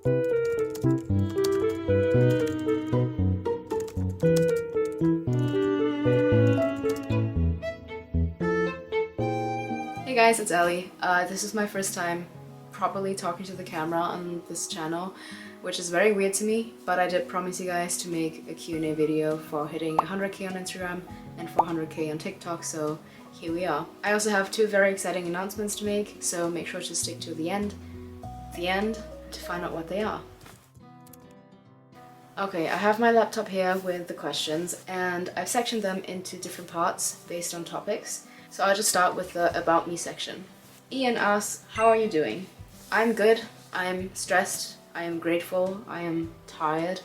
Hey guys, it's Ellie. This is my first time properly talking to the camera on this channel, which is very weird to me, but I did promise you guys to make a Q&A video for hitting 100k on Instagram and 400k on TikTok, so here we are. I also have two very exciting announcements to make, so make sure to stick to the end to find out what they are. Okay, I have my laptop here with the questions, and I've sectioned them into different parts based on topics. So I'll just start with the About Me section. Ian asks, how are you doing? I'm good, I'm stressed, I am grateful, I am tired,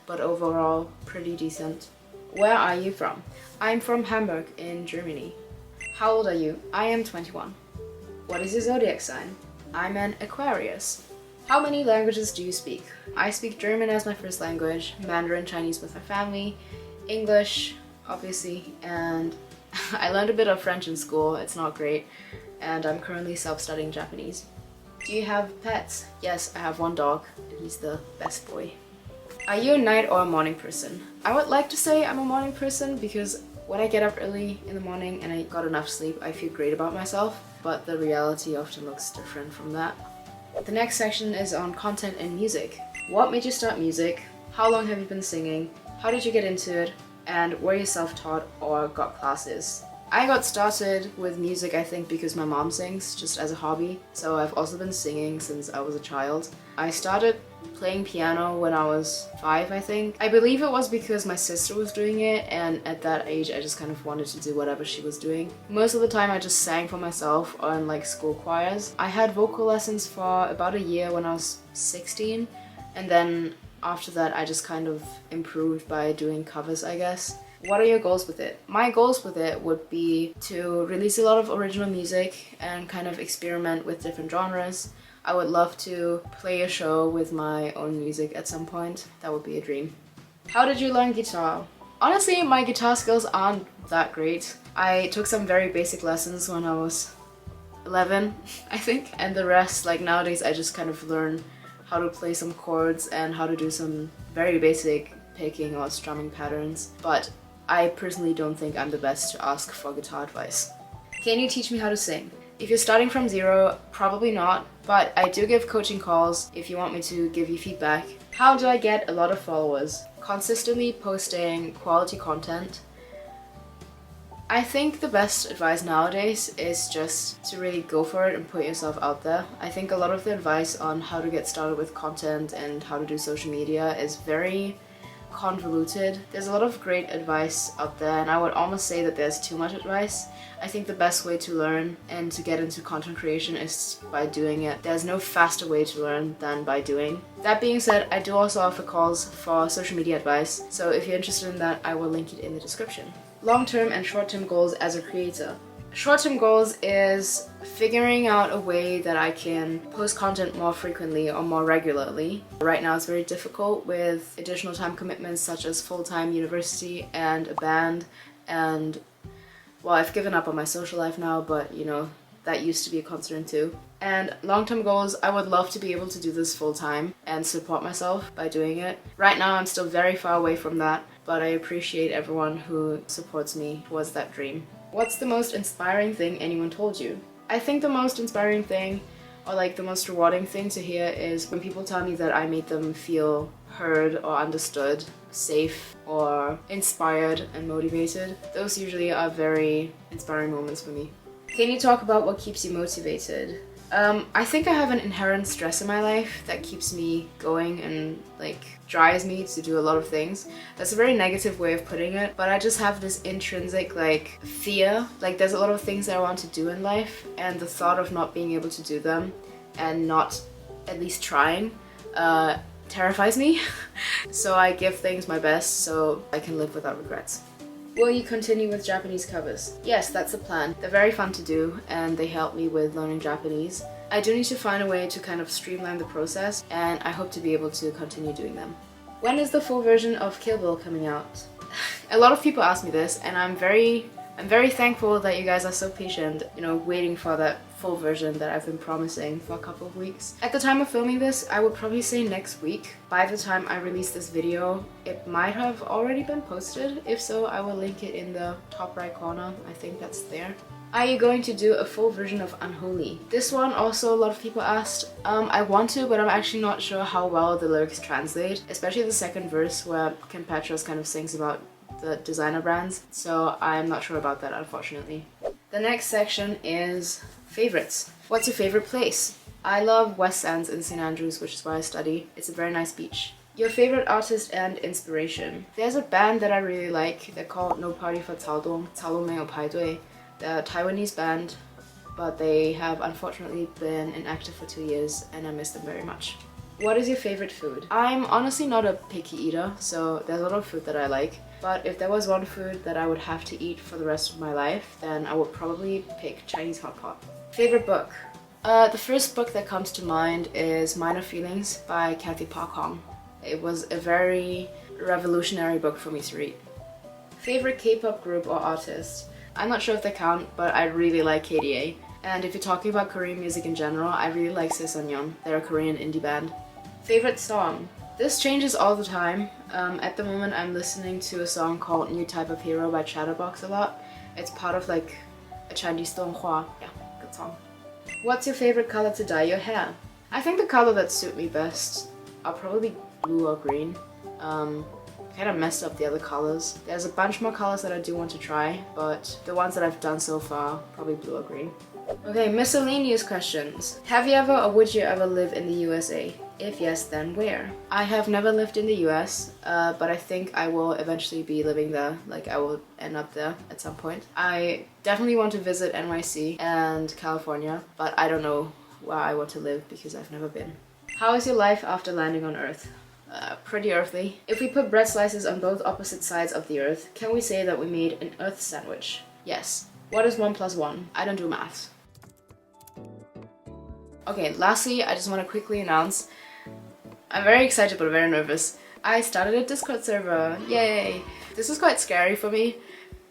but overall pretty decent. Where are you from? I'm from Hamburg in Germany. How old are you? I am 21. What is your zodiac sign? I'm an Aquarius. How many languages do you speak? I speak German as my first language, Mandarin Chinese with my family, English, obviously, and I learned a bit of French in school. It's not great, and I'm currently self-studying Japanese. Do you have pets? Yes, I have one dog, and he's the best boy. Are you a night or a morning person? I would like to say I'm a morning person because when I get up early in the morning and I got enough sleep, I feel great about myself, but the reality often looks different from that. The next section is on content and music. What made you start music? How long have you been singing? How did you get into it? And were you self-taught or got classes? I got started with music, I think, because my mom sings, just as a hobby. So I've also been singing since I was a child. I started playing piano when I was 5, I think. I believe it was because my sister was doing it, and at that age I just kind of wanted to do whatever she was doing. Most of the time I just sang for myself on like school choirs. I had vocal lessons for about a year when I was 16, and then after that I just kind of improved by doing covers, I guess. What are your goals with it? My goals with it would be to release a lot of original music and kind of experiment with different genres. I would love to play a show with my own music at some point. That would be a dream. How did you learn guitar? Honestly, my guitar skills aren't that great. I took some very basic lessons when I was 11, I think. And the rest, like nowadays, I just kind of learn how to play some chords and how to do some very basic picking or strumming patterns. But I personally don't think I'm the best to ask for guitar advice. Can you teach me how to sing? If you're starting from zero, probably not, but I do give coaching calls if you want me to give you feedback. How do I get a lot of followers? Consistently posting quality content. I think the best advice nowadays is just to really go for it and put yourself out there. I think a lot of the advice on how to get started with content and how to do social media is very convoluted. There's a lot of great advice out there, and I would almost say that there's too much advice. I think the best way to learn and to get into content creation is by doing it. There's no faster way to learn than by doing. That being said, I do also offer calls for social media advice, so if you're interested in that, I will link it in the description. Long-term and short-term goals as a creator. Short-term goals is figuring out a way that I can post content more frequently or more regularly. Right now it's very difficult with additional time commitments such as full-time university and a band, and well, I've given up on my social life now, but you know, that used to be a concern too. And long-term goals, I would love to be able to do this full-time and support myself by doing it. Right now I'm still very far away from that, but I appreciate everyone who supports me towards that dream. What's the most inspiring thing anyone told you? I think the most inspiring thing, or like the most rewarding thing to hear, is when people tell me that I made them feel heard or understood, safe or inspired and motivated. Those usually are very inspiring moments for me. Can you talk about what keeps you motivated? I think I have an inherent stress in my life that keeps me going and like drives me to do a lot of things. That's a very negative way of putting it, but I just have this intrinsic like fear. Like there's a lot of things that I want to do in life, and the thought of not being able to do them and not at least trying terrifies me. So I give things my best so I can live without regrets. Will you continue with Japanese covers? Yes, that's the plan. They're very fun to do and they help me with learning Japanese. I do need to find a way to kind of streamline the process, and I hope to be able to continue doing them. When is the full version of Kill Bill coming out? A lot of people ask me this, and I'm very I'm very thankful that you guys are so patient, waiting for that full version that I've been promising for a couple of weeks. At the time of filming this, I would probably say next week. By the time I release this video, it might have already been posted. If so, I will link it in the top right corner. I think that's there. Are you going to do a full version of Unholy? This one also a lot of people asked. I want to, but I'm actually not sure how well the lyrics translate, especially the second verse where Kim Petras kind of sings about the designer brands, so I'm not sure about that, unfortunately. The next section is favorites. What's your favorite place? I love West Sands in St. Andrews, which is where I study. It's a very nice beach. Your favorite artist and inspiration? There's a band that I really like. They're called No Party for Caodong, 草东没有排队. They're a Taiwanese band, but they have unfortunately been inactive for 2 years and I miss them very much. What is your favorite food? I'm honestly not a picky eater, so there's a lot of food that I like. But if there was one food that I would have to eat for the rest of my life, then I would probably pick Chinese hot pot. Favorite book? The first book that comes to mind is Minor Feelings by Kathy Park Hong. It was a very revolutionary book for me to read. Favorite K-pop group or artist? I'm not sure if they count, but I really like KDA. And if you're talking about Korean music in general, I really like Sesanyeon. They're a Korean indie band. Favorite song? This changes all the time. At the moment I'm listening to a song called New Type of Hero by Chatterbox a lot. It's part of like a Chinese donghua. Yeah, good song. What's your favorite color to dye your hair? I think the color that suit me best are probably blue or green. Kind of messed up the other colors. There's a bunch more colors that I do want to try, but the ones that I've done so far, probably blue or green. Okay, miscellaneous questions. Have you ever or would you ever live in the USA? If yes, then where? I have never lived in the US, but I think I will eventually be living there. Like, I will end up there at some point. I definitely want to visit NYC and California, but I don't know where I want to live because I've never been. How is your life after landing on Earth? Pretty earthly. If we put bread slices on both opposite sides of the Earth, can we say that we made an Earth sandwich? Yes. What is 1 + 1? I don't do maths. Okay, lastly, I just want to quickly announce I'm very excited but very nervous. I started a Discord server, yay! This is quite scary for me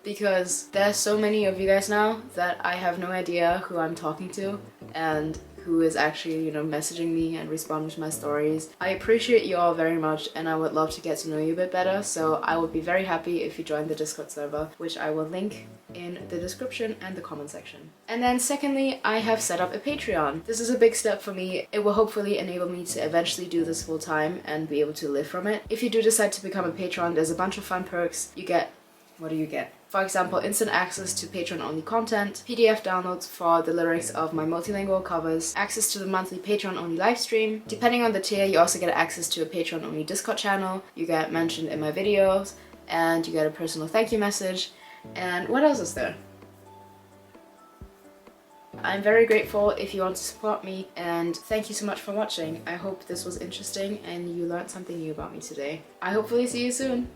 because there's so many of you guys now that I have no idea who I'm talking to and who is actually, messaging me and responding to my stories. I appreciate you all very much and I would love to get to know you a bit better, so I would be very happy if you join the Discord server, which I will link in the description and the comment section. And then secondly, I have set up a Patreon. This is a big step for me. It will hopefully enable me to eventually do this full time and be able to live from it. If you do decide to become a patron, there's a bunch of fun perks. You get, what do you get? For example, instant access to Patreon-only content, PDF downloads for the lyrics of my multilingual covers, access to the monthly Patreon-only livestream. Depending on the tier, you also get access to a Patreon-only Discord channel, you get mentioned in my videos, and you get a personal thank you message. And what else is there? I'm very grateful if you want to support me, and thank you so much for watching. I hope this was interesting and you learned something new about me today. I hopefully see you soon!